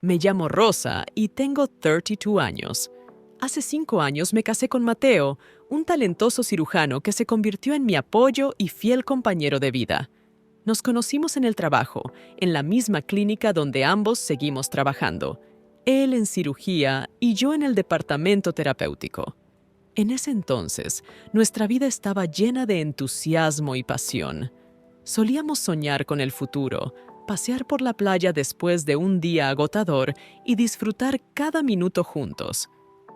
Me llamo Rosa y tengo 32 años. Hace 5 años me casé con Mateo, un talentoso cirujano que se convirtió en mi apoyo y fiel compañero de vida. Nos conocimos en el trabajo, en la misma clínica donde ambos seguimos trabajando. Él en cirugía y yo en el departamento terapéutico. En ese entonces, nuestra vida estaba llena de entusiasmo y pasión. Solíamos soñar con el futuro, pasear por la playa después de un día agotador y disfrutar cada minuto juntos.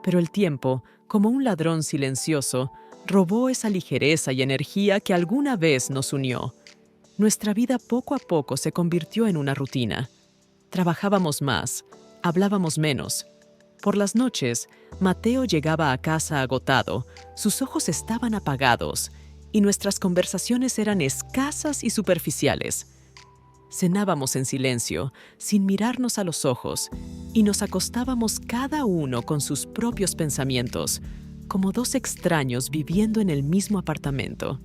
Pero el tiempo, como un ladrón silencioso, robó esa ligereza y energía que alguna vez nos unió. Nuestra vida poco a poco se convirtió en una rutina. Trabajábamos más, hablábamos menos. Por las noches, Mateo llegaba a casa agotado, sus ojos estaban apagados y nuestras conversaciones eran escasas y superficiales. Cenábamos en silencio, sin mirarnos a los ojos, y nos acostábamos cada uno con sus propios pensamientos, como dos extraños viviendo en el mismo apartamento.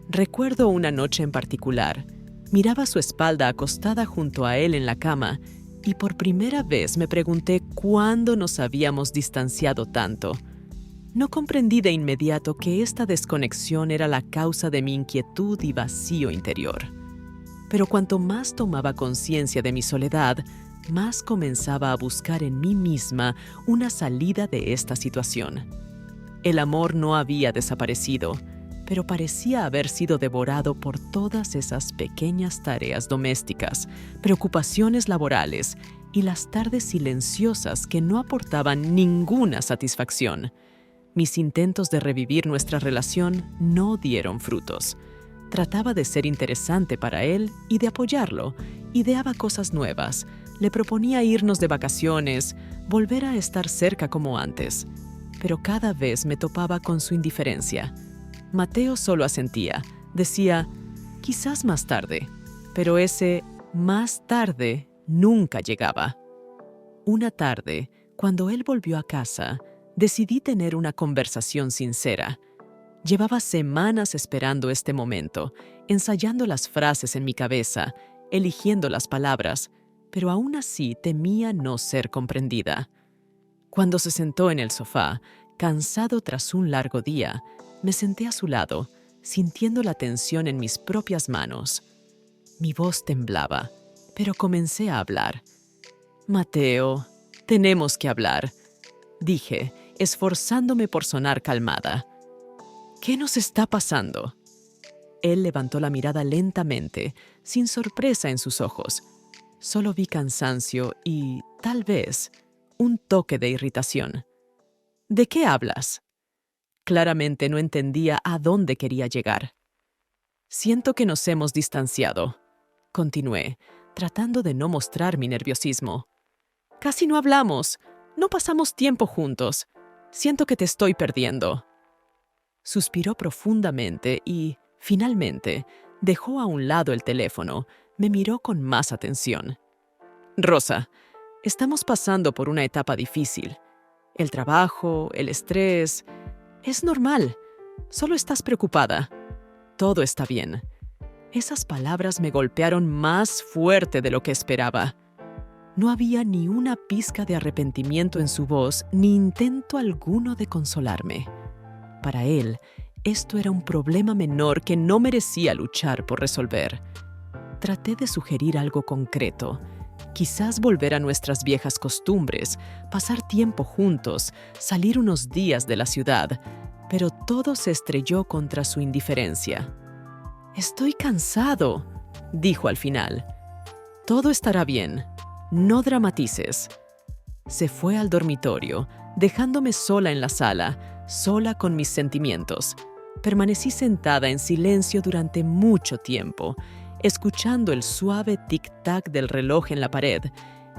Recuerdo una noche en particular. Miraba su espalda acostada junto a él en la cama, y por primera vez me pregunté cuándo nos habíamos distanciado tanto. No comprendí de inmediato que esta desconexión era la causa de mi inquietud y vacío interior. Pero cuanto más tomaba conciencia de mi soledad, más comenzaba a buscar en mí misma una salida de esta situación. El amor no había desaparecido, pero parecía haber sido devorado por todas esas pequeñas tareas domésticas, preocupaciones laborales y las tardes silenciosas que no aportaban ninguna satisfacción. Mis intentos de revivir nuestra relación no dieron frutos. Trataba de ser interesante para él y de apoyarlo. Ideaba cosas nuevas. Le proponía irnos de vacaciones, volver a estar cerca como antes. Pero cada vez me topaba con su indiferencia. Mateo solo asentía. Decía, quizás más tarde. Pero ese más tarde nunca llegaba. Una tarde, cuando él volvió a casa, decidí tener una conversación sincera. Llevaba semanas esperando este momento, ensayando las frases en mi cabeza, eligiendo las palabras, pero aún así temía no ser comprendida. Cuando se sentó en el sofá, cansado tras un largo día, me senté a su lado, sintiendo la tensión en mis propias manos. Mi voz temblaba, pero comencé a hablar. «Mateo, tenemos que hablar», dije, esforzándome por sonar calmada. «¿Qué nos está pasando?» Él levantó la mirada lentamente, sin sorpresa en sus ojos. Solo vi cansancio y, tal vez, un toque de irritación. «¿De qué hablas?» Claramente no entendía a dónde quería llegar. «Siento que nos hemos distanciado», continué, tratando de no mostrar mi nerviosismo. «Casi no hablamos, no pasamos tiempo juntos. Siento que te estoy perdiendo». Suspiró profundamente y, finalmente, dejó a un lado el teléfono, me miró con más atención. «Rosa, estamos pasando por una etapa difícil. El trabajo, el estrés... Es normal. Solo estás preocupada. Todo está bien». Esas palabras me golpearon más fuerte de lo que esperaba. No había ni una pizca de arrepentimiento en su voz, ni intento alguno de consolarme. Para él, esto era un problema menor que no merecía luchar por resolver. Traté de sugerir algo concreto. Quizás volver a nuestras viejas costumbres, pasar tiempo juntos, salir unos días de la ciudad, pero todo se estrelló contra su indiferencia. «Estoy cansado», dijo al final. «Todo estará bien. No dramatices». Se fue al dormitorio, dejándome sola en la sala, sola con mis sentimientos. Permanecí sentada en silencio durante mucho tiempo, escuchando el suave tic-tac del reloj en la pared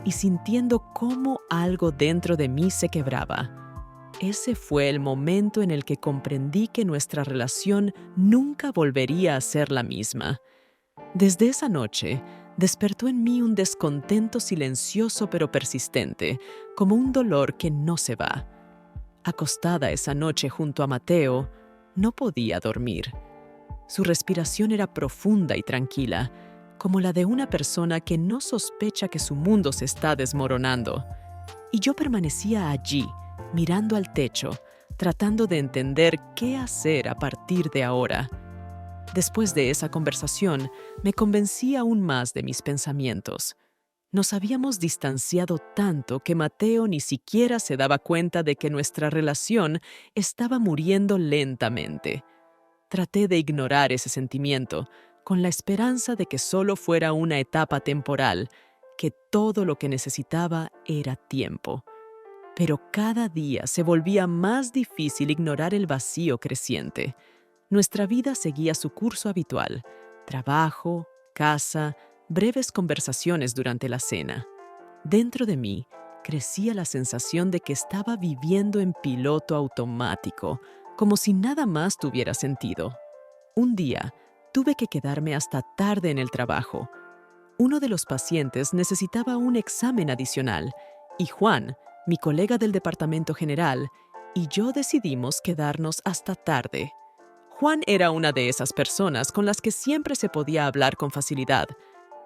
y sintiendo cómo algo dentro de mí se quebraba. Ese fue el momento en el que comprendí que nuestra relación nunca volvería a ser la misma. Desde esa noche, despertó en mí un descontento silencioso pero persistente, como un dolor que no se va. Acostada esa noche junto a Mateo, no podía dormir. Su respiración era profunda y tranquila, como la de una persona que no sospecha que su mundo se está desmoronando. Y yo permanecía allí, mirando al techo, tratando de entender qué hacer a partir de ahora. Después de esa conversación, me convencí aún más de mis pensamientos. Nos habíamos distanciado tanto que Mateo ni siquiera se daba cuenta de que nuestra relación estaba muriendo lentamente. Traté de ignorar ese sentimiento, con la esperanza de que solo fuera una etapa temporal, que todo lo que necesitaba era tiempo. Pero cada día se volvía más difícil ignorar el vacío creciente. Nuestra vida seguía su curso habitual: trabajo, casa, breves conversaciones durante la cena. Dentro de mí crecía la sensación de que estaba viviendo en piloto automático, como si nada más tuviera sentido. Un día, tuve que quedarme hasta tarde en el trabajo. Uno de los pacientes necesitaba un examen adicional y Juan, mi colega del departamento general, y yo decidimos quedarnos hasta tarde. Juan era una de esas personas con las que siempre se podía hablar con facilidad.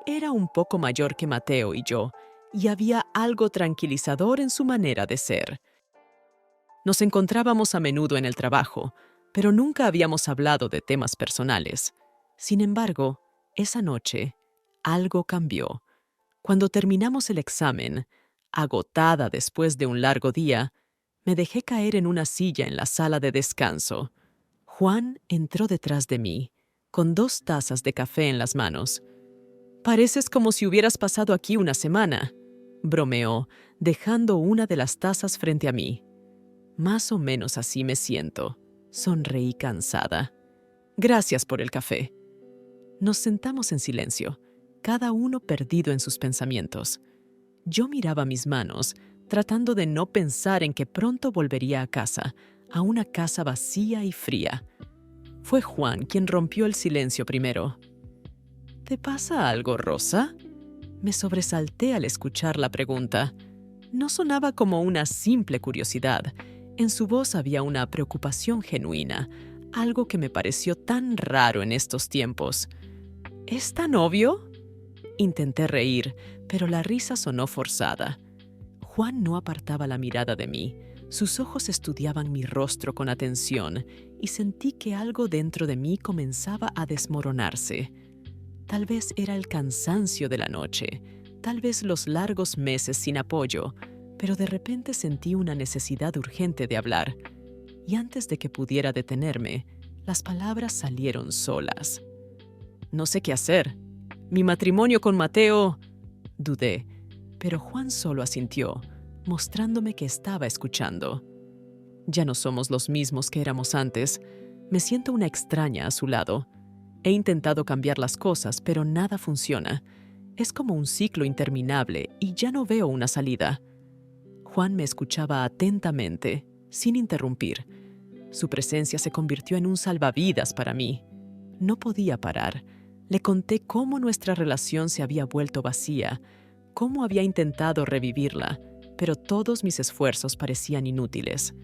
Era un poco mayor que Mateo y yo, y había algo tranquilizador en su manera de ser. Nos encontrábamos a menudo en el trabajo, pero nunca habíamos hablado de temas personales. Sin embargo, esa noche, algo cambió. Cuando terminamos el examen, agotada después de un largo día, me dejé caer en una silla en la sala de descanso. Juan entró detrás de mí, con 2 tazas de café en las manos. «Pareces como si hubieras pasado aquí una semana», bromeó, dejando una de las tazas frente a mí. «Más o menos así me siento», sonreí cansada. «Gracias por el café». Nos sentamos en silencio, cada uno perdido en sus pensamientos. Yo miraba mis manos, tratando de no pensar en que pronto volvería a casa, a una casa vacía y fría. Fue Juan quien rompió el silencio primero. «¿Te pasa algo, Rosa?». Me sobresalté al escuchar la pregunta. No sonaba como una simple curiosidad. En su voz había una preocupación genuina, algo que me pareció tan raro en estos tiempos. «¿Es tan obvio?». Intenté reír, pero la risa sonó forzada. Juan no apartaba la mirada de mí. Sus ojos estudiaban mi rostro con atención y sentí que algo dentro de mí comenzaba a desmoronarse. Tal vez era el cansancio de la noche, tal vez los largos meses sin apoyo, pero de repente sentí una necesidad urgente de hablar. Y antes de que pudiera detenerme, las palabras salieron solas. «No sé qué hacer. Mi matrimonio con Mateo…». Dudé, pero Juan solo asintió, mostrándome que estaba escuchando. «Ya no somos los mismos que éramos antes. Me siento una extraña a su lado. He intentado cambiar las cosas, pero nada funciona. Es como un ciclo interminable y ya no veo una salida». Juan me escuchaba atentamente, sin interrumpir. Su presencia se convirtió en un salvavidas para mí. No podía parar. Le conté cómo nuestra relación se había vuelto vacía, cómo había intentado revivirla, pero todos mis esfuerzos parecían inútiles.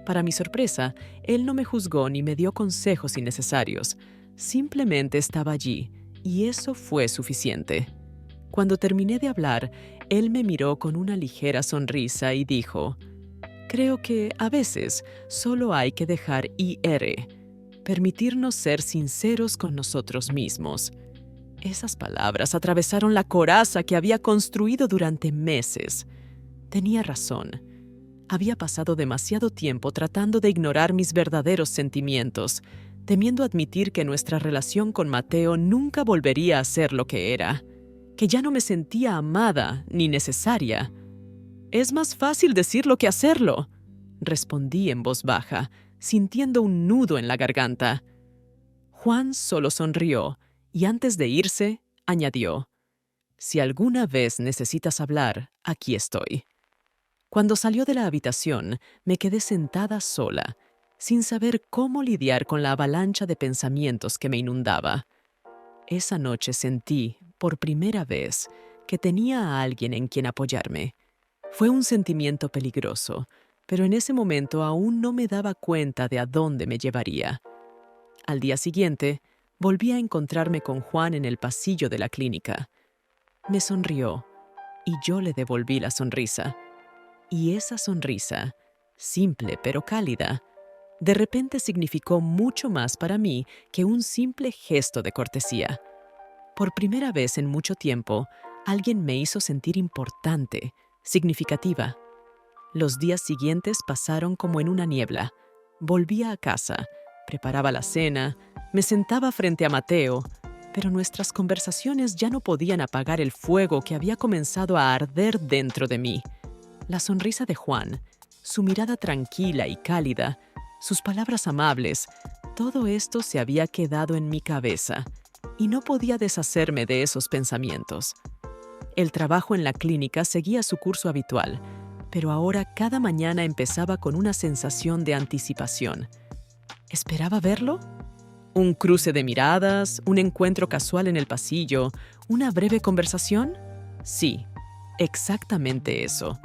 Para mi sorpresa, él no me juzgó ni me dio consejos innecesarios. Simplemente estaba allí, y eso fue suficiente. Cuando terminé de hablar, él me miró con una ligera sonrisa y dijo: «Creo que, a veces, solo hay que dejar ir, permitirnos ser sinceros con nosotros mismos». Esas palabras atravesaron la coraza que había construido durante meses. Tenía razón. Había pasado demasiado tiempo tratando de ignorar mis verdaderos sentimientos, temiendo admitir que nuestra relación con Mateo nunca volvería a ser lo que era, que ya no me sentía amada ni necesaria. «Es más fácil decirlo que hacerlo», respondí en voz baja, sintiendo un nudo en la garganta. Juan solo sonrió y antes de irse, añadió: «Si alguna vez necesitas hablar, aquí estoy». Cuando salió de la habitación, me quedé sentada sola, sin saber cómo lidiar con la avalancha de pensamientos que me inundaba. Esa noche sentí, por primera vez, que tenía a alguien en quien apoyarme. Fue un sentimiento peligroso, pero en ese momento aún no me daba cuenta de a dónde me llevaría. Al día siguiente, volví a encontrarme con Juan en el pasillo de la clínica. Me sonrió y yo le devolví la sonrisa. Y esa sonrisa, simple pero cálida, de repente significó mucho más para mí que un simple gesto de cortesía. Por primera vez en mucho tiempo, alguien me hizo sentir importante, significativa. Los días siguientes pasaron como en una niebla. Volvía a casa, preparaba la cena, me sentaba frente a Mateo, pero nuestras conversaciones ya no podían apagar el fuego que había comenzado a arder dentro de mí. La sonrisa de Juan, su mirada tranquila y cálida, sus palabras amables, todo esto se había quedado en mi cabeza y no podía deshacerme de esos pensamientos. El trabajo en la clínica seguía su curso habitual, pero ahora cada mañana empezaba con una sensación de anticipación. ¿Esperaba verlo? ¿Un cruce de miradas? ¿Un encuentro casual en el pasillo? ¿Una breve conversación? Sí, exactamente eso.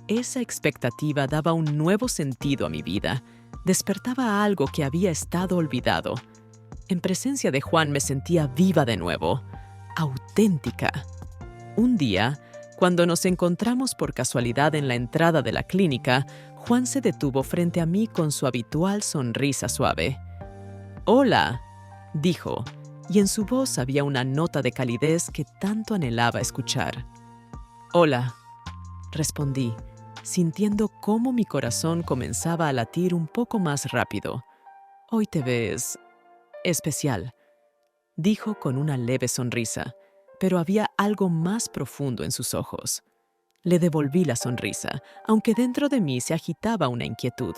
Esa expectativa daba un nuevo sentido a mi vida. Despertaba algo que había estado olvidado. En presencia de Juan me sentía viva de nuevo, auténtica. Un día, cuando nos encontramos por casualidad en la entrada de la clínica, Juan se detuvo frente a mí con su habitual sonrisa suave. «Hola», dijo, y en su voz había una nota de calidez que tanto anhelaba escuchar. «Hola», respondí, sintiendo cómo mi corazón comenzaba a latir un poco más rápido. «Hoy te ves especial», dijo con una leve sonrisa, pero había algo más profundo en sus ojos. Le devolví la sonrisa, aunque dentro de mí se agitaba una inquietud.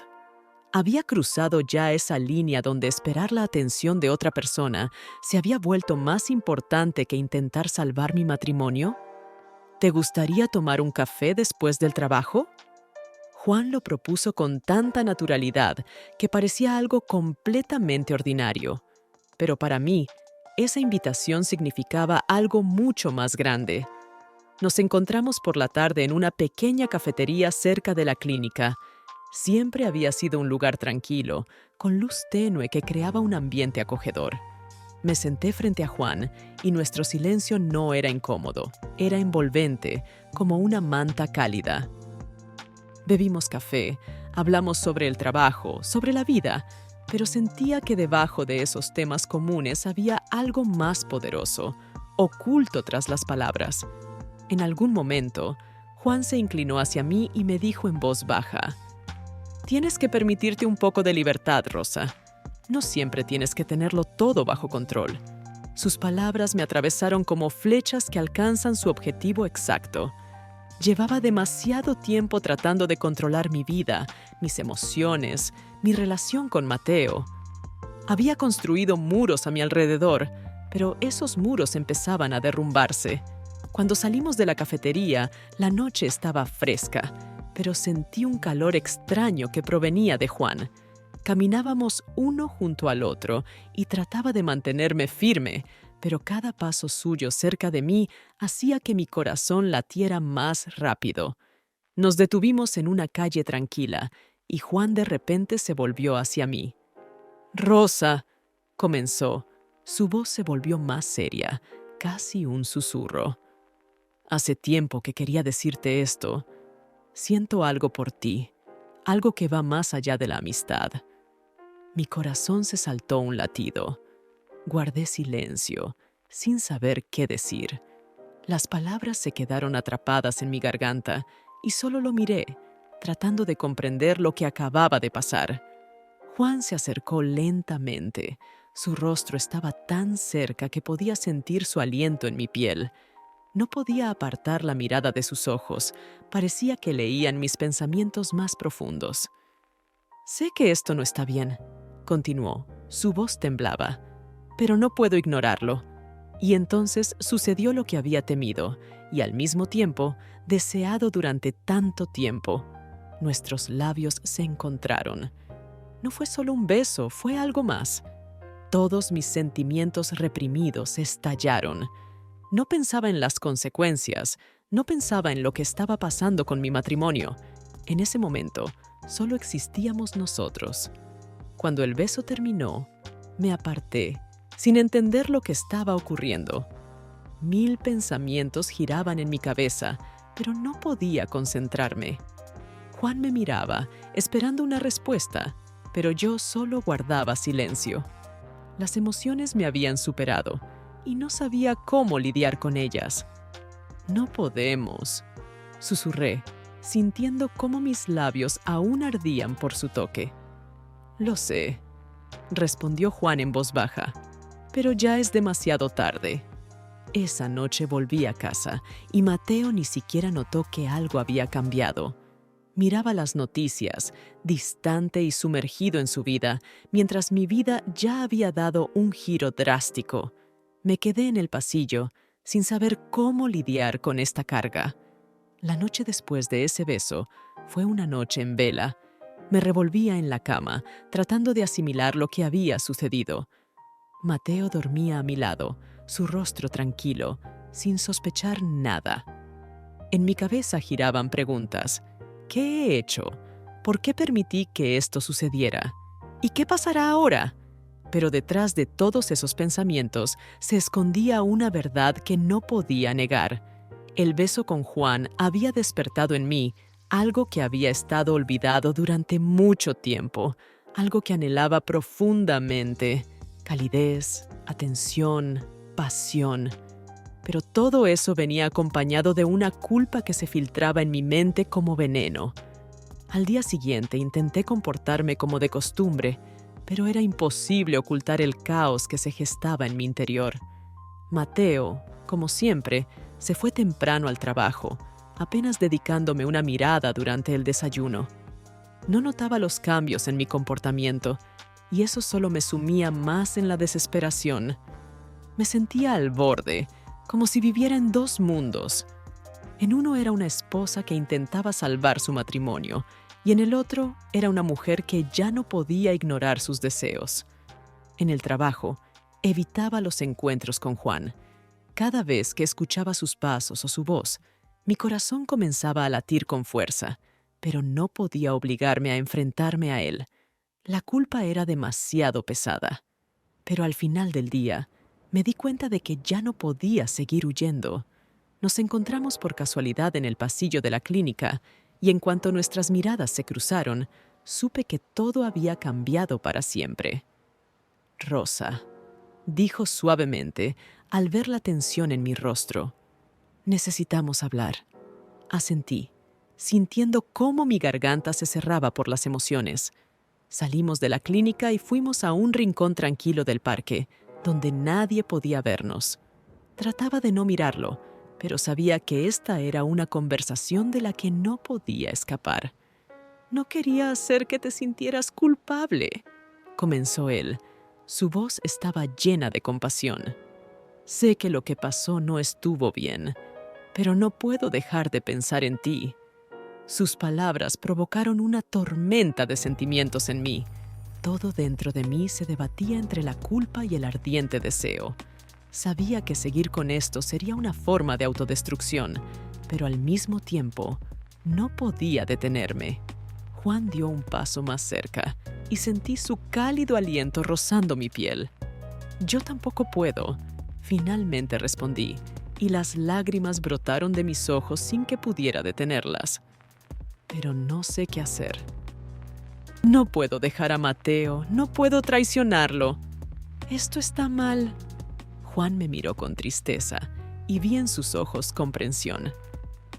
¿Había cruzado ya esa línea donde esperar la atención de otra persona se había vuelto más importante que intentar salvar mi matrimonio? ¿Te gustaría tomar un café después del trabajo? Juan lo propuso con tanta naturalidad que parecía algo completamente ordinario. Pero para mí, esa invitación significaba algo mucho más grande. Nos encontramos por la tarde en una pequeña cafetería cerca de la clínica. Siempre había sido un lugar tranquilo, con luz tenue que creaba un ambiente acogedor. Me senté frente a Juan y nuestro silencio no era incómodo, era envolvente, como una manta cálida. Bebimos café, hablamos sobre el trabajo, sobre la vida, pero sentía que debajo de esos temas comunes había algo más poderoso, oculto tras las palabras. En algún momento, Juan se inclinó hacia mí y me dijo en voz baja: «Tienes que permitirte un poco de libertad, Rosa. No siempre tienes que tenerlo todo bajo control». Sus palabras me atravesaron como flechas que alcanzan su objetivo exacto. Llevaba demasiado tiempo tratando de controlar mi vida, mis emociones, mi relación con Mateo. Había construido muros a mi alrededor, pero esos muros empezaban a derrumbarse. Cuando salimos de la cafetería, la noche estaba fresca, pero sentí un calor extraño que provenía de Juan. Caminábamos uno junto al otro y trataba de mantenerme firme, pero cada paso suyo cerca de mí hacía que mi corazón latiera más rápido. Nos detuvimos en una calle tranquila y Juan de repente se volvió hacia mí. «Rosa», comenzó. Su voz se volvió más seria, casi un susurro. «Hace tiempo que quería decirte esto. Siento algo por ti, algo que va más allá de la amistad». Mi corazón se saltó un latido. Guardé silencio, sin saber qué decir. Las palabras se quedaron atrapadas en mi garganta y solo lo miré, tratando de comprender lo que acababa de pasar. Juan se acercó lentamente. Su rostro estaba tan cerca que podía sentir su aliento en mi piel. No podía apartar la mirada de sus ojos. Parecía que leían mis pensamientos más profundos. «Sé que esto no está bien», continuó. Su voz temblaba. «Pero no puedo ignorarlo». Y entonces sucedió lo que había temido y al mismo tiempo deseado durante tanto tiempo. Nuestros labios se encontraron. No fue solo un beso, fue algo más. Todos mis sentimientos reprimidos estallaron. No pensaba en las consecuencias, no pensaba en lo que estaba pasando con mi matrimonio. En ese momento, solo existíamos nosotros. Cuando el beso terminó, me aparté, sin entender lo que estaba ocurriendo. 1000 pensamientos giraban en mi cabeza, pero no podía concentrarme. Juan me miraba, esperando una respuesta, pero yo solo guardaba silencio. Las emociones me habían superado y no sabía cómo lidiar con ellas. «No podemos», susurré, sintiendo cómo mis labios aún ardían por su toque. «Lo sé», respondió Juan en voz baja, «pero ya es demasiado tarde». Esa noche volví a casa y Mateo ni siquiera notó que algo había cambiado. Miraba las noticias, distante y sumergido en su vida, mientras mi vida ya había dado un giro drástico. Me quedé en el pasillo, sin saber cómo lidiar con esta carga. La noche después de ese beso fue una noche en vela. Me revolvía en la cama, tratando de asimilar lo que había sucedido. Mateo dormía a mi lado, su rostro tranquilo, sin sospechar nada. En mi cabeza giraban preguntas. ¿Qué he hecho? ¿Por qué permití que esto sucediera? ¿Y qué pasará ahora? Pero detrás de todos esos pensamientos se escondía una verdad que no podía negar. El beso con Juan había despertado en mí algo que había estado olvidado durante mucho tiempo, algo que anhelaba profundamente: calidez, atención, pasión. Pero todo eso venía acompañado de una culpa que se filtraba en mi mente como veneno. Al día siguiente intenté comportarme como de costumbre, pero era imposible ocultar el caos que se gestaba en mi interior. Mateo, como siempre, se fue temprano al trabajo, apenas dedicándome una mirada durante el desayuno. No notaba los cambios en mi comportamiento, y eso solo me sumía más en la desesperación. Me sentía al borde, como si viviera en dos mundos. En uno era una esposa que intentaba salvar su matrimonio, y en el otro era una mujer que ya no podía ignorar sus deseos. En el trabajo, evitaba los encuentros con Juan. Cada vez que escuchaba sus pasos o su voz, mi corazón comenzaba a latir con fuerza, pero no podía obligarme a enfrentarme a él. La culpa era demasiado pesada. Pero al final del día, me di cuenta de que ya no podía seguir huyendo. Nos encontramos por casualidad en el pasillo de la clínica, y en cuanto nuestras miradas se cruzaron, supe que todo había cambiado para siempre. «Rosa», dijo suavemente al ver la tensión en mi rostro. «Necesitamos hablar». Asentí, sintiendo cómo mi garganta se cerraba por las emociones. Salimos de la clínica y fuimos a un rincón tranquilo del parque, donde nadie podía vernos. Trataba de no mirarlo, pero sabía que esta era una conversación de la que no podía escapar. «No quería hacer que te sintieras culpable», comenzó él. Su voz estaba llena de compasión. «Sé que lo que pasó no estuvo bien, pero no puedo dejar de pensar en ti». Sus palabras provocaron una tormenta de sentimientos en mí. Todo dentro de mí se debatía entre la culpa y el ardiente deseo. Sabía que seguir con esto sería una forma de autodestrucción, pero al mismo tiempo no podía detenerme. Juan dio un paso más cerca y sentí su cálido aliento rozando mi piel. «Yo tampoco puedo», finalmente respondí, y las lágrimas brotaron de mis ojos sin que pudiera detenerlas. «Pero no sé qué hacer. No puedo dejar a Mateo, no puedo traicionarlo. Esto está mal». Juan me miró con tristeza y vi en sus ojos comprensión.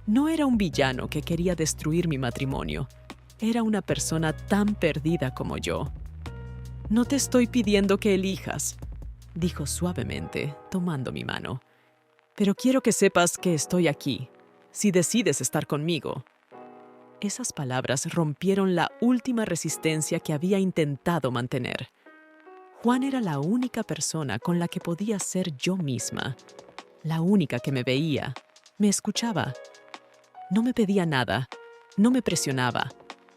No era un villano que quería destruir mi matrimonio. Era una persona tan perdida como yo. «No te estoy pidiendo que elijas», dijo suavemente, tomando mi mano. «Pero quiero que sepas que estoy aquí, si decides estar conmigo». Esas palabras rompieron la última resistencia que había intentado mantener. Juan era la única persona con la que podía ser yo misma, la única que me veía, me escuchaba. No me pedía nada, no me presionaba,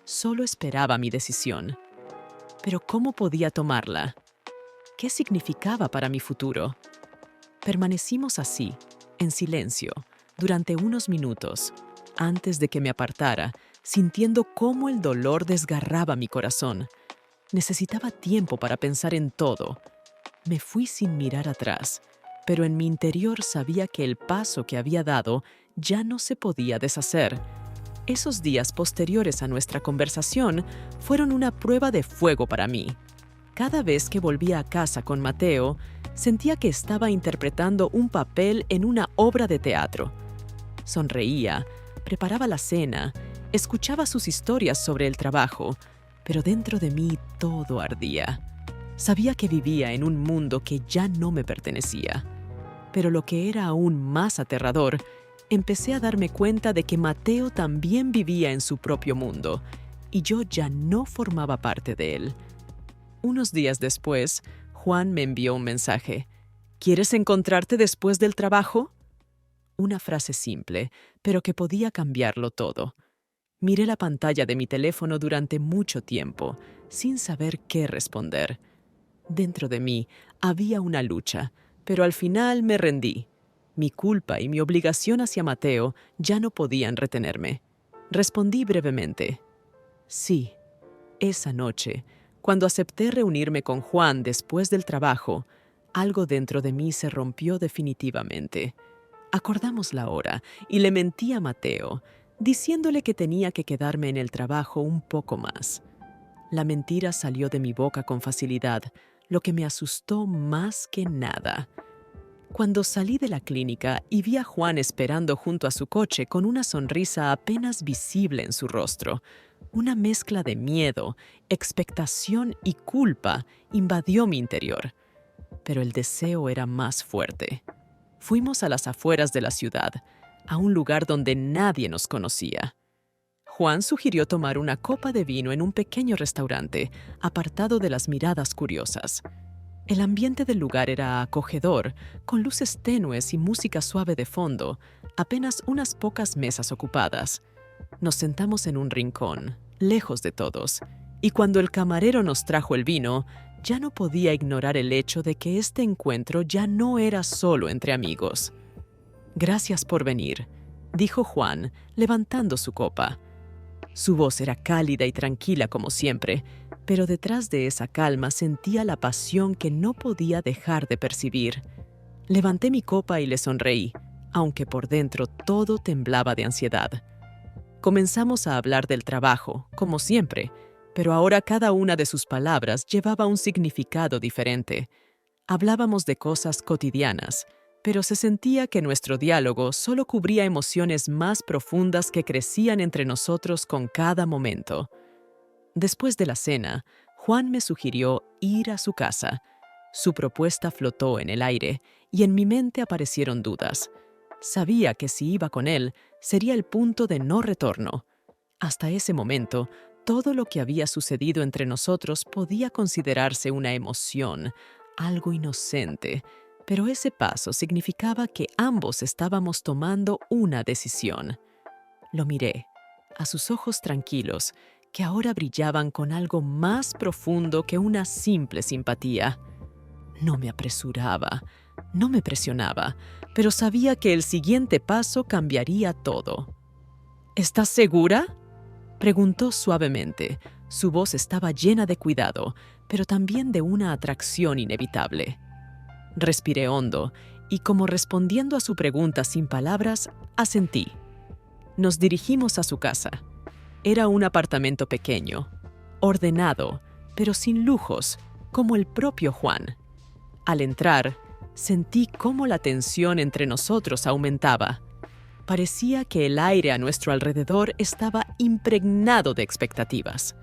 solo esperaba mi decisión. Pero ¿cómo podía tomarla? ¿Qué significaba para mi futuro? Permanecimos así, en silencio, durante unos minutos, antes de que me apartara, sintiendo cómo el dolor desgarraba mi corazón. Necesitaba tiempo para pensar en todo. Me fui sin mirar atrás, pero en mi interior sabía que el paso que había dado ya no se podía deshacer. Esos días posteriores a nuestra conversación fueron una prueba de fuego para mí. Cada vez que volvía a casa con Mateo, sentía que estaba interpretando un papel en una obra de teatro. Sonreía, preparaba la cena, escuchaba sus historias sobre el trabajo, pero dentro de mí todo ardía. Sabía que vivía en un mundo que ya no me pertenecía. Pero lo que era aún más aterrador, empecé a darme cuenta de que Mateo también vivía en su propio mundo, y yo ya no formaba parte de él. Unos días después, Juan me envió un mensaje. ¿Quieres encontrarte después del trabajo? Una frase simple, pero que podía cambiarlo todo. Miré la pantalla de mi teléfono durante mucho tiempo, sin saber qué responder. Dentro de mí había una lucha, pero al final me rendí. Mi culpa y mi obligación hacia Mateo ya no podían retenerme. Respondí brevemente. Sí, esa noche, cuando acepté reunirme con Juan después del trabajo, algo dentro de mí se rompió definitivamente. Acordamos la hora y le mentí a Mateo, diciéndole que tenía que quedarme en el trabajo un poco más. La mentira salió de mi boca con facilidad, lo que me asustó más que nada. Cuando salí de la clínica y vi a Juan esperando junto a su coche con una sonrisa apenas visible en su rostro, una mezcla de miedo, expectación y culpa invadió mi interior. Pero el deseo era más fuerte. Fuimos a las afueras de la ciudad, a un lugar donde nadie nos conocía. Juan sugirió tomar una copa de vino en un pequeño restaurante, apartado de las miradas curiosas. El ambiente del lugar era acogedor, con luces tenues y música suave de fondo, apenas unas pocas mesas ocupadas. Nos sentamos en un rincón, lejos de todos, y cuando el camarero nos trajo el vino, ya no podía ignorar el hecho de que este encuentro ya no era solo entre amigos. «Gracias por venir», dijo Juan, levantando su copa. Su voz era cálida y tranquila como siempre, pero detrás de esa calma sentía la pasión que no podía dejar de percibir. Levanté mi copa y le sonreí, aunque por dentro todo temblaba de ansiedad. Comenzamos a hablar del trabajo, como siempre, pero ahora cada una de sus palabras llevaba un significado diferente. Hablábamos de cosas cotidianas, pero se sentía que nuestro diálogo solo cubría emociones más profundas que crecían entre nosotros con cada momento. Después de la cena, Juan me sugirió ir a su casa. Su propuesta flotó en el aire y en mi mente aparecieron dudas. Sabía que si iba con él, sería el punto de no retorno. Hasta ese momento, todo lo que había sucedido entre nosotros podía considerarse una emoción, algo inocente, pero ese paso significaba que ambos estábamos tomando una decisión. Lo miré, a sus ojos tranquilos, que ahora brillaban con algo más profundo que una simple simpatía. No me apresuraba, no me presionaba, pero sabía que el siguiente paso cambiaría todo. «¿Estás segura?», preguntó suavemente. Su voz estaba llena de cuidado, pero también de una atracción inevitable. Respiré hondo y, como respondiendo a su pregunta sin palabras, asentí. Nos dirigimos a su casa. Era un apartamento pequeño, ordenado, pero sin lujos, como el propio Juan. Al entrar, sentí cómo la tensión entre nosotros aumentaba. Parecía que el aire a nuestro alrededor estaba impregnado de expectativas.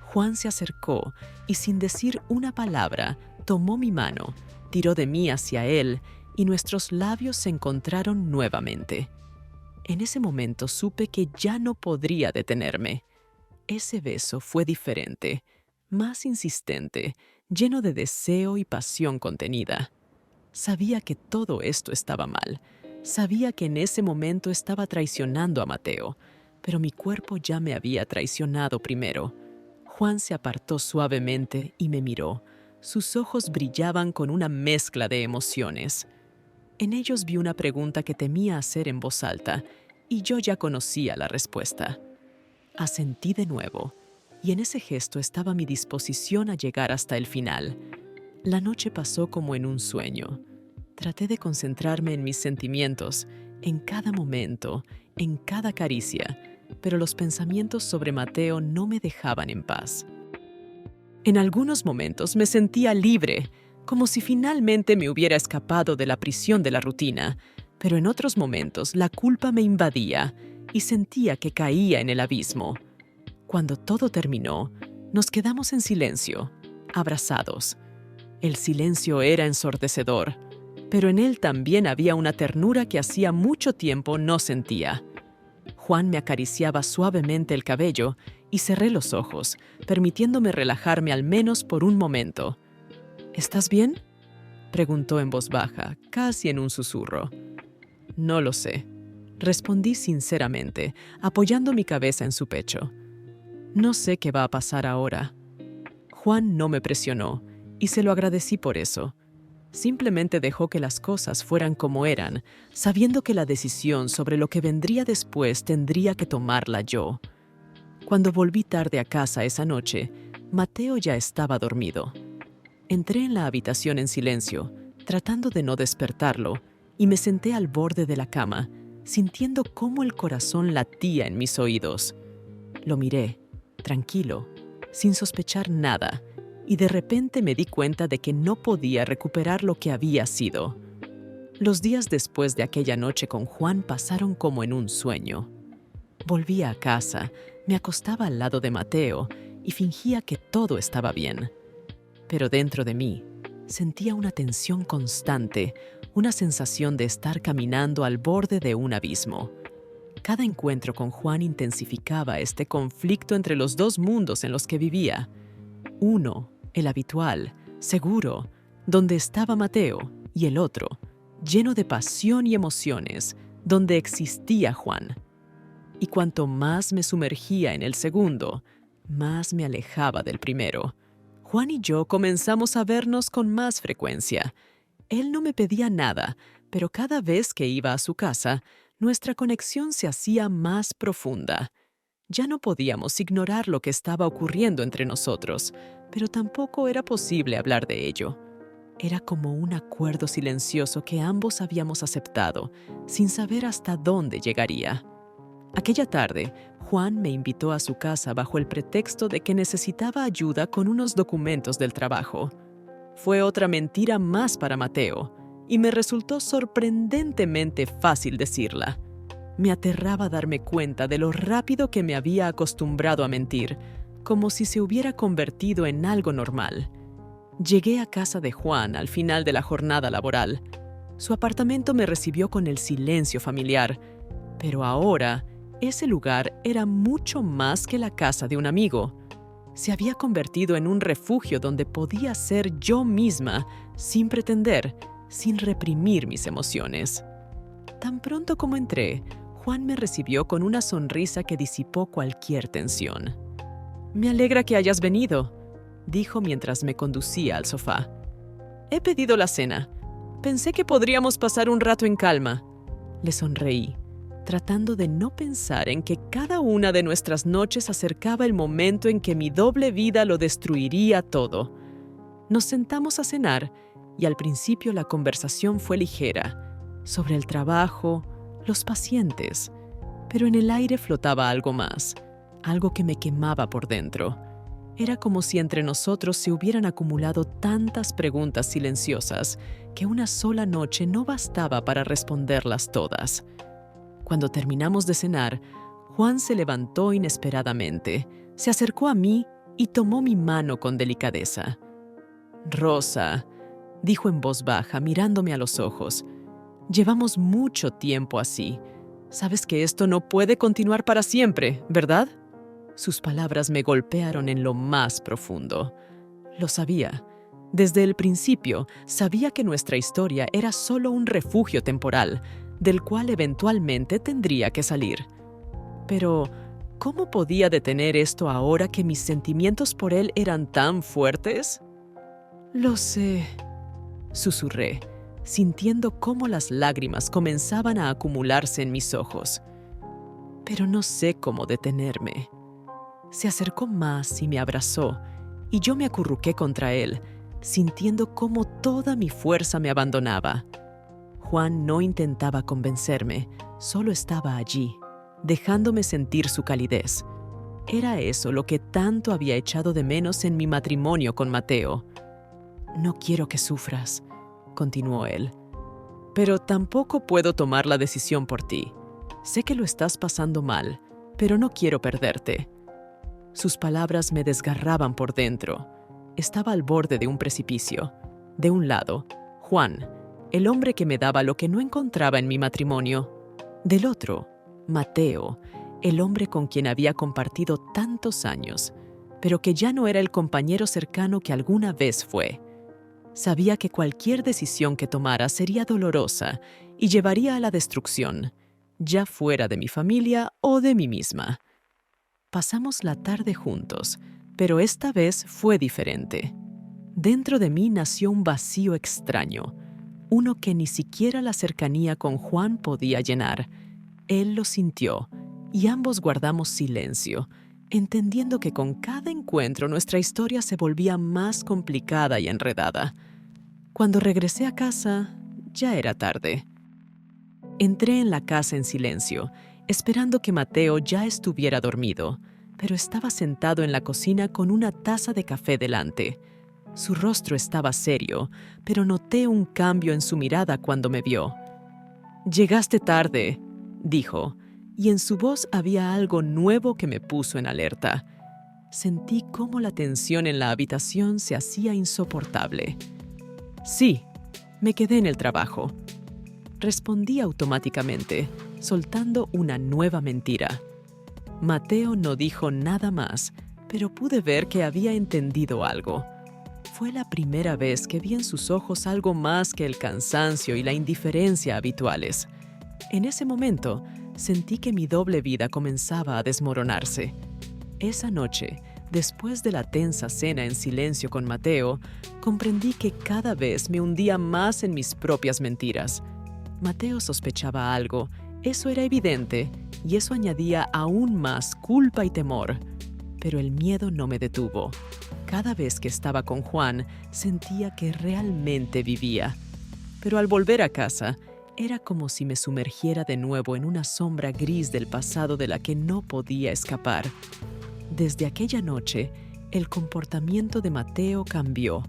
Juan se acercó y, sin decir una palabra, tomó mi mano, tiró de mí hacia él y nuestros labios se encontraron nuevamente. En ese momento supe que ya no podría detenerme. Ese beso fue diferente, más insistente, lleno de deseo y pasión contenida. Sabía que todo esto estaba mal. Sabía que en ese momento estaba traicionando a Mateo, pero mi cuerpo ya me había traicionado primero. Juan se apartó suavemente y me miró. Sus ojos brillaban con una mezcla de emociones. En ellos vi una pregunta que temía hacer en voz alta, y yo ya conocía la respuesta. Asentí de nuevo, y en ese gesto estaba mi disposición a llegar hasta el final. La noche pasó como en un sueño. Traté de concentrarme en mis sentimientos, en cada momento, en cada caricia, pero los pensamientos sobre Mateo no me dejaban en paz. En algunos momentos me sentía libre, como si finalmente me hubiera escapado de la prisión de la rutina, pero en otros momentos la culpa me invadía y sentía que caía en el abismo. Cuando todo terminó, nos quedamos en silencio, abrazados. El silencio era ensordecedor, pero en él también había una ternura que hacía mucho tiempo no sentía. Juan me acariciaba suavemente el cabello y cerré los ojos, permitiéndome relajarme al menos por un momento. ¿Estás bien?, preguntó en voz baja, casi en un susurro. No lo sé, respondí sinceramente, apoyando mi cabeza en su pecho. No sé qué va a pasar ahora. Juan no me presionó, y se lo agradecí por eso. Simplemente dejó que las cosas fueran como eran, sabiendo que la decisión sobre lo que vendría después tendría que tomarla yo. Cuando volví tarde a casa esa noche, Mateo ya estaba dormido. Entré en la habitación en silencio, tratando de no despertarlo, y me senté al borde de la cama, sintiendo cómo el corazón latía en mis oídos. Lo miré, tranquilo, sin sospechar nada, y de repente me di cuenta de que no podía recuperar lo que había sido. Los días después de aquella noche con Juan pasaron como en un sueño. Volvía a casa, me acostaba al lado de Mateo y fingía que todo estaba bien. Pero dentro de mí sentía una tensión constante, una sensación de estar caminando al borde de un abismo. Cada encuentro con Juan intensificaba este conflicto entre los dos mundos en los que vivía. Uno, el habitual, seguro, donde estaba Mateo, y el otro, lleno de pasión y emociones, donde existía Juan. Y cuanto más me sumergía en el segundo, más me alejaba del primero. Juan y yo comenzamos a vernos con más frecuencia. Él no me pedía nada, pero cada vez que iba a su casa, nuestra conexión se hacía más profunda. Ya no podíamos ignorar lo que estaba ocurriendo entre nosotros, pero tampoco era posible hablar de ello. Era como un acuerdo silencioso que ambos habíamos aceptado, sin saber hasta dónde llegaría. Aquella tarde, Juan me invitó a su casa bajo el pretexto de que necesitaba ayuda con unos documentos del trabajo. Fue otra mentira más para Mateo, y me resultó sorprendentemente fácil decirla. Me aterraba darme cuenta de lo rápido que me había acostumbrado a mentir, como si se hubiera convertido en algo normal. Llegué a casa de Juan al final de la jornada laboral. Su apartamento me recibió con el silencio familiar, pero ahora ese lugar era mucho más que la casa de un amigo. Se había convertido en un refugio donde podía ser yo misma, sin pretender, sin reprimir mis emociones. Tan pronto como entré, Juan me recibió con una sonrisa que disipó cualquier tensión. «Me alegra que hayas venido», dijo mientras me conducía al sofá. «He pedido la cena. Pensé que podríamos pasar un rato en calma». Le sonreí, tratando de no pensar en que cada una de nuestras noches acercaba el momento en que mi doble vida lo destruiría todo. Nos sentamos a cenar y al principio la conversación fue ligera, sobre el trabajo, los pacientes, pero en el aire flotaba algo más, algo que me quemaba por dentro. Era como si entre nosotros se hubieran acumulado tantas preguntas silenciosas que una sola noche no bastaba para responderlas todas. Cuando terminamos de cenar, Juan se levantó inesperadamente, se acercó a mí y tomó mi mano con delicadeza. «Rosa», dijo en voz baja, mirándome a los ojos, «llevamos mucho tiempo así. Sabes que esto no puede continuar para siempre, ¿verdad?» Sus palabras me golpearon en lo más profundo. Lo sabía. Desde el principio, sabía que nuestra historia era solo un refugio temporal, del cual eventualmente tendría que salir. Pero, ¿cómo podía detener esto ahora que mis sentimientos por él eran tan fuertes? «Lo sé», susurré, sintiendo cómo las lágrimas comenzaban a acumularse en mis ojos. «Pero no sé cómo detenerme». Se acercó más y me abrazó, y yo me acurruqué contra él, sintiendo cómo toda mi fuerza me abandonaba. Juan no intentaba convencerme, solo estaba allí, dejándome sentir su calidez. Era eso lo que tanto había echado de menos en mi matrimonio con Mateo. «No quiero que sufras», continuó él, «pero tampoco puedo tomar la decisión por ti. Sé que lo estás pasando mal, pero no quiero perderte». Sus palabras me desgarraban por dentro. Estaba al borde de un precipicio. De un lado, Juan, el hombre que me daba lo que no encontraba en mi matrimonio. Del otro, Mateo, el hombre con quien había compartido tantos años, pero que ya no era el compañero cercano que alguna vez fue. Sabía que cualquier decisión que tomara sería dolorosa y llevaría a la destrucción, ya fuera de mi familia o de mí misma. Pasamos la tarde juntos, pero esta vez fue diferente. Dentro de mí nació un vacío extraño, uno que ni siquiera la cercanía con Juan podía llenar. Él lo sintió, y ambos guardamos silencio, entendiendo que con cada encuentro nuestra historia se volvía más complicada y enredada. Cuando regresé a casa, ya era tarde. Entré en la casa en silencio, esperando que Mateo ya estuviera dormido, pero estaba sentado en la cocina con una taza de café delante. Su rostro estaba serio, pero noté un cambio en su mirada cuando me vio. «Llegaste tarde», dijo, y en su voz había algo nuevo que me puso en alerta. Sentí cómo la tensión en la habitación se hacía insoportable. «Sí, me quedé en el trabajo», respondí automáticamente, soltando una nueva mentira. Mateo no dijo nada más, pero pude ver que había entendido algo. Fue la primera vez que vi en sus ojos algo más que el cansancio y la indiferencia habituales. En ese momento, sentí que mi doble vida comenzaba a desmoronarse. Esa noche, después de la tensa cena en silencio con Mateo, comprendí que cada vez me hundía más en mis propias mentiras. Mateo sospechaba algo, eso era evidente, y eso añadía aún más culpa y temor. Pero el miedo no me detuvo. Cada vez que estaba con Juan, sentía que realmente vivía. Pero al volver a casa, era como si me sumergiera de nuevo en una sombra gris del pasado de la que no podía escapar. Desde aquella noche, el comportamiento de Mateo cambió.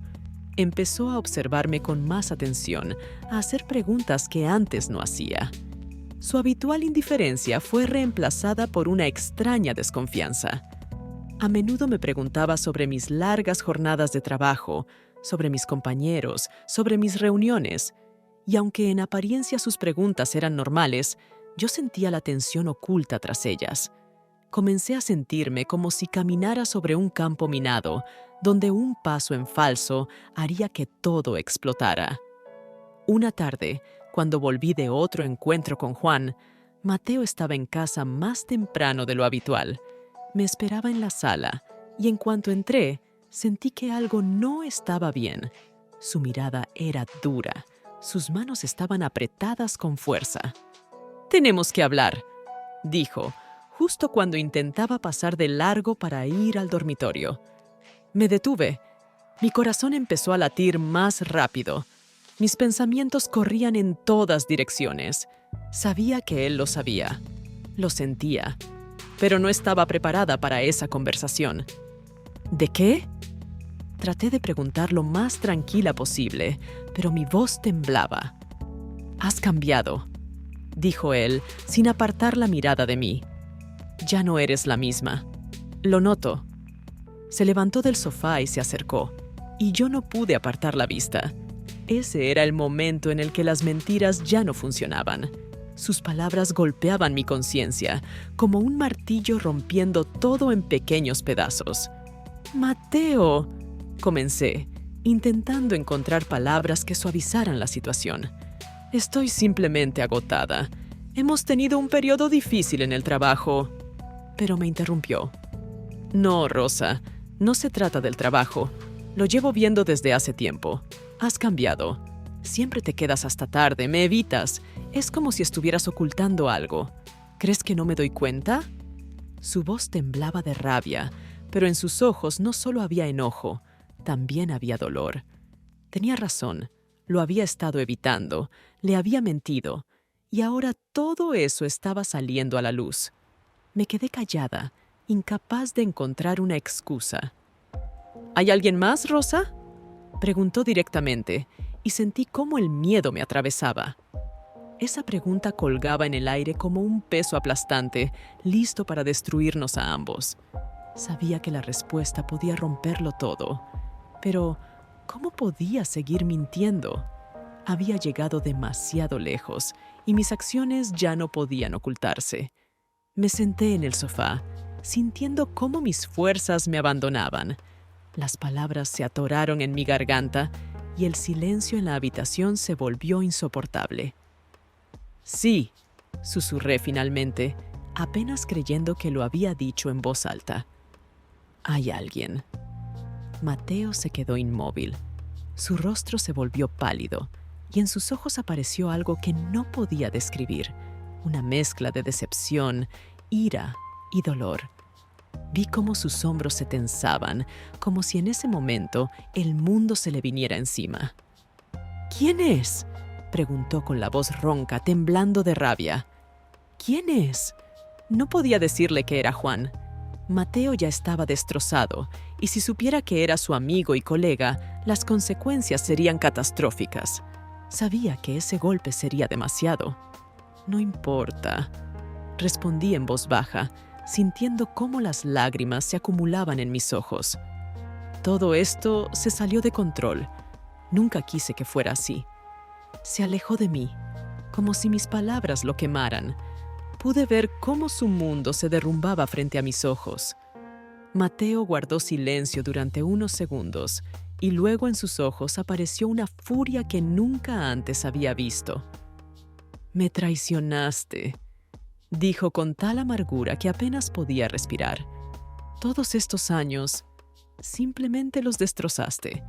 Empezó a observarme con más atención, a hacer preguntas que antes no hacía. Su habitual indiferencia fue reemplazada por una extraña desconfianza. A menudo me preguntaba sobre mis largas jornadas de trabajo, sobre mis compañeros, sobre mis reuniones, y aunque en apariencia sus preguntas eran normales, yo sentía la tensión oculta tras ellas. Comencé a sentirme como si caminara sobre un campo minado, donde un paso en falso haría que todo explotara. Una tarde, cuando volví de otro encuentro con Juan, Mateo estaba en casa más temprano de lo habitual. Me esperaba en la sala, y en cuanto entré, sentí que algo no estaba bien. Su mirada era dura, sus manos estaban apretadas con fuerza. «Tenemos que hablar», dijo, justo cuando intentaba pasar de largo para ir al dormitorio. Me detuve. Mi corazón empezó a latir más rápido. Mis pensamientos corrían en todas direcciones. Sabía que él lo sabía. Lo sentía. Pero no estaba preparada para esa conversación. ¿De qué? Traté de preguntar lo más tranquila posible, pero mi voz temblaba. «Has cambiado», dijo él, sin apartar la mirada de mí. «Ya no eres la misma. Lo noto». Se levantó del sofá y se acercó, y yo no pude apartar la vista. Ese era el momento en el que las mentiras ya no funcionaban. Sus palabras golpeaban mi conciencia, como un martillo rompiendo todo en pequeños pedazos. «Mateo», comencé, intentando encontrar palabras que suavizaran la situación. «Estoy simplemente agotada. Hemos tenido un periodo difícil en el trabajo». Pero me interrumpió. «No, Rosa, no se trata del trabajo. Lo llevo viendo desde hace tiempo. Has cambiado. Siempre te quedas hasta tarde, me evitas. Es como si estuvieras ocultando algo. ¿Crees que no me doy cuenta?» Su voz temblaba de rabia, pero en sus ojos no solo había enojo, también había dolor. Tenía razón, lo había estado evitando, le había mentido, y ahora todo eso estaba saliendo a la luz. Me quedé callada, incapaz de encontrar una excusa. ¿Hay alguien más, Rosa?, preguntó directamente, y sentí cómo el miedo me atravesaba. Esa pregunta colgaba en el aire como un peso aplastante, listo para destruirnos a ambos. Sabía que la respuesta podía romperlo todo, pero ¿cómo podía seguir mintiendo? Había llegado demasiado lejos y mis acciones ya no podían ocultarse. Me senté en el sofá, sintiendo cómo mis fuerzas me abandonaban. Las palabras se atoraron en mi garganta y el silencio en la habitación se volvió insoportable. Sí, susurré finalmente, apenas creyendo que lo había dicho en voz alta. Hay alguien. Mateo se quedó inmóvil. Su rostro se volvió pálido y en sus ojos apareció algo que no podía describir, una mezcla de decepción, ira y dolor. Vi cómo sus hombros se tensaban, como si en ese momento el mundo se le viniera encima. ¿Quién es?, preguntó con la voz ronca, temblando de rabia. ¿Quién es? No podía decirle que era Juan. Mateo ya estaba destrozado, y si supiera que era su amigo y colega, las consecuencias serían catastróficas. Sabía que ese golpe sería demasiado. No importa, respondí en voz baja, sintiendo cómo las lágrimas se acumulaban en mis ojos. Todo esto se salió de control. Nunca quise que fuera así. Se alejó de mí, como si mis palabras lo quemaran. Pude ver cómo su mundo se derrumbaba frente a mis ojos. Mateo guardó silencio durante unos segundos y luego en sus ojos apareció una furia que nunca antes había visto. «Me traicionaste», dijo con tal amargura que apenas podía respirar. «Todos estos años, simplemente los destrozaste».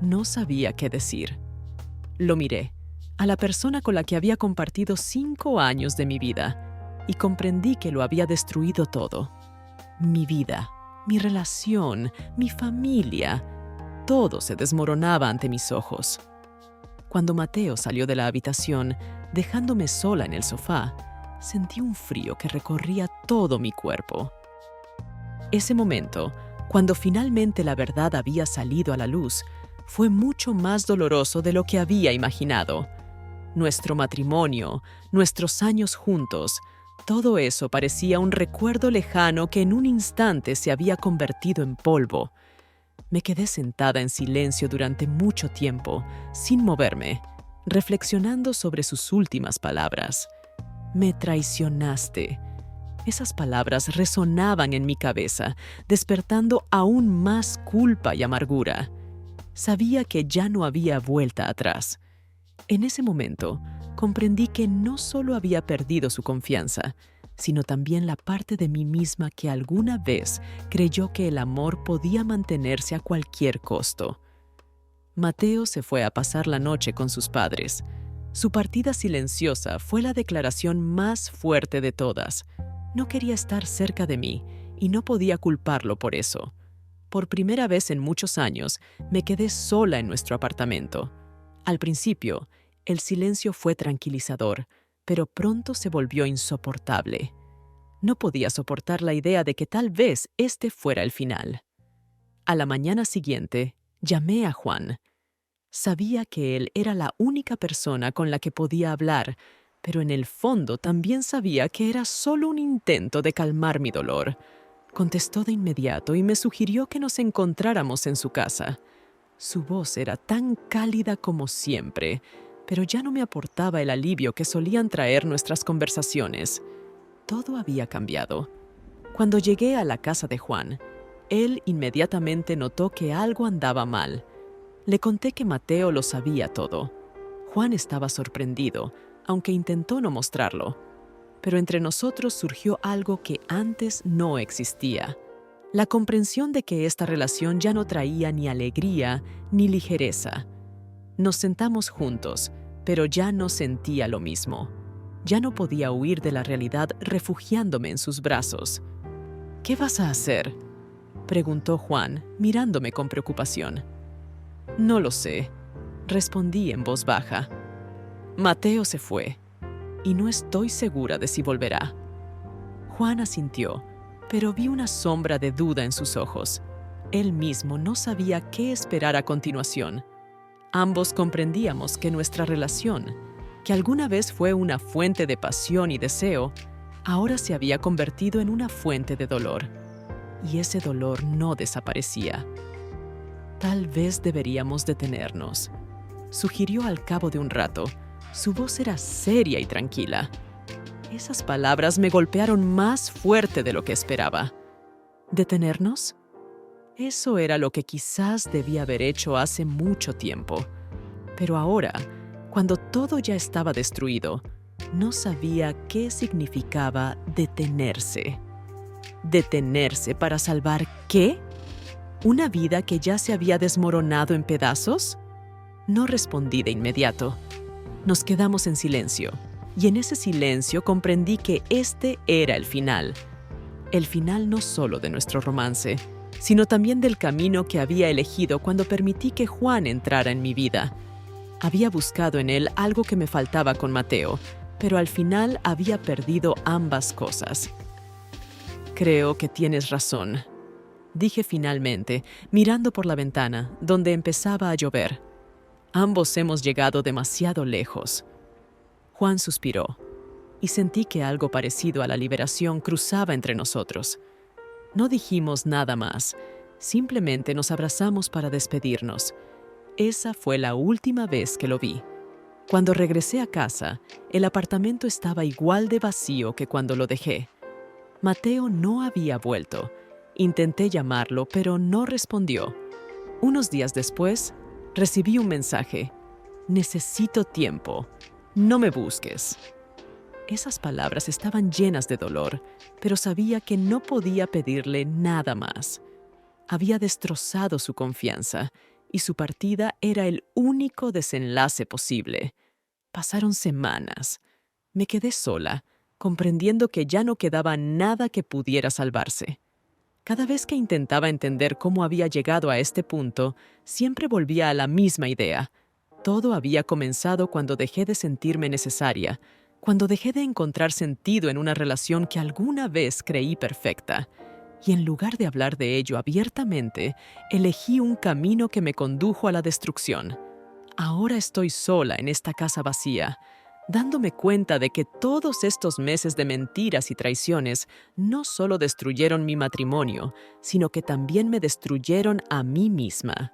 No sabía qué decir. Lo miré, a la persona con la que había compartido 5 años de mi vida, y comprendí que lo había destruido todo. Mi vida, mi relación, mi familia, todo se desmoronaba ante mis ojos. Cuando Mateo salió de la habitación, dejándome sola en el sofá, sentí un frío que recorría todo mi cuerpo. Ese momento, cuando finalmente la verdad había salido a la luz, fue mucho más doloroso de lo que había imaginado. Nuestro matrimonio, nuestros años juntos, todo eso parecía un recuerdo lejano que en un instante se había convertido en polvo. Me quedé sentada en silencio durante mucho tiempo, sin moverme, reflexionando sobre sus últimas palabras. «Me traicionaste». Esas palabras resonaban en mi cabeza, despertando aún más culpa y amargura. Sabía que ya no había vuelta atrás. En ese momento, comprendí que no solo había perdido su confianza, sino también la parte de mí misma que alguna vez creyó que el amor podía mantenerse a cualquier costo. Mateo se fue a pasar la noche con sus padres. Su partida silenciosa fue la declaración más fuerte de todas. No quería estar cerca de mí y no podía culparlo por eso. Por primera vez en muchos años, me quedé sola en nuestro apartamento. Al principio, el silencio fue tranquilizador, pero pronto se volvió insoportable. No podía soportar la idea de que tal vez este fuera el final. A la mañana siguiente, llamé a Juan. Sabía que él era la única persona con la que podía hablar, pero en el fondo también sabía que era solo un intento de calmar mi dolor. Contestó de inmediato y me sugirió que nos encontráramos en su casa. Su voz era tan cálida como siempre, pero ya no me aportaba el alivio que solían traer nuestras conversaciones. Todo había cambiado. Cuando llegué a la casa de Juan, él inmediatamente notó que algo andaba mal. Le conté que Mateo lo sabía todo. Juan estaba sorprendido, aunque intentó no mostrarlo. Pero entre nosotros surgió algo que antes no existía. La comprensión de que esta relación ya no traía ni alegría ni ligereza. Nos sentamos juntos, pero ya no sentía lo mismo. Ya no podía huir de la realidad refugiándome en sus brazos. «¿Qué vas a hacer?», preguntó Juan, mirándome con preocupación. «No lo sé. respondí en voz baja. Mateo se fue, y no estoy segura de si volverá. Juan asintió, pero vi una sombra de duda en sus ojos. Él mismo no sabía qué esperar a continuación. Ambos comprendíamos que nuestra relación, que alguna vez fue una fuente de pasión y deseo, ahora se había convertido en una fuente de dolor. Y ese dolor no desaparecía. Tal vez deberíamos detenernos, sugirió al cabo de un rato. Su voz era seria y tranquila. Esas palabras me golpearon más fuerte de lo que esperaba. ¿Detenernos? Eso era lo que quizás debía haber hecho hace mucho tiempo. Pero ahora, cuando todo ya estaba destruido, no sabía qué significaba detenerse. ¿Detenerse para salvar qué? ¿Una vida que ya se había desmoronado en pedazos? No respondí de inmediato. Nos quedamos en silencio, y en ese silencio comprendí que este era el final. El final no solo de nuestro romance, sino también del camino que había elegido cuando permití que Juan entrara en mi vida. Había buscado en él algo que me faltaba con Mateo, pero al final había perdido ambas cosas. Creo que tienes razón, dije finalmente, mirando por la ventana, donde empezaba a llover. Ambos hemos llegado demasiado lejos. Juan suspiró, y sentí que algo parecido a la liberación cruzaba entre nosotros. No dijimos nada más, simplemente nos abrazamos para despedirnos. Esa fue la última vez que lo vi. Cuando regresé a casa, el apartamento estaba igual de vacío que cuando lo dejé. Mateo no había vuelto. Intenté llamarlo, pero no respondió. Unos días después, recibí un mensaje. Necesito tiempo. No me busques. Esas palabras estaban llenas de dolor, pero sabía que no podía pedirle nada más. Había destrozado su confianza, y su partida era el único desenlace posible. Pasaron semanas. Me quedé sola, comprendiendo que ya no quedaba nada que pudiera salvarse. Cada vez que intentaba entender cómo había llegado a este punto, siempre volvía a la misma idea. Todo había comenzado cuando dejé de sentirme necesaria, cuando dejé de encontrar sentido en una relación que alguna vez creí perfecta. Y en lugar de hablar de ello abiertamente, elegí un camino que me condujo a la destrucción. Ahora estoy sola en esta casa vacía, dándome cuenta de que todos estos meses de mentiras y traiciones no solo destruyeron mi matrimonio, sino que también me destruyeron a mí misma.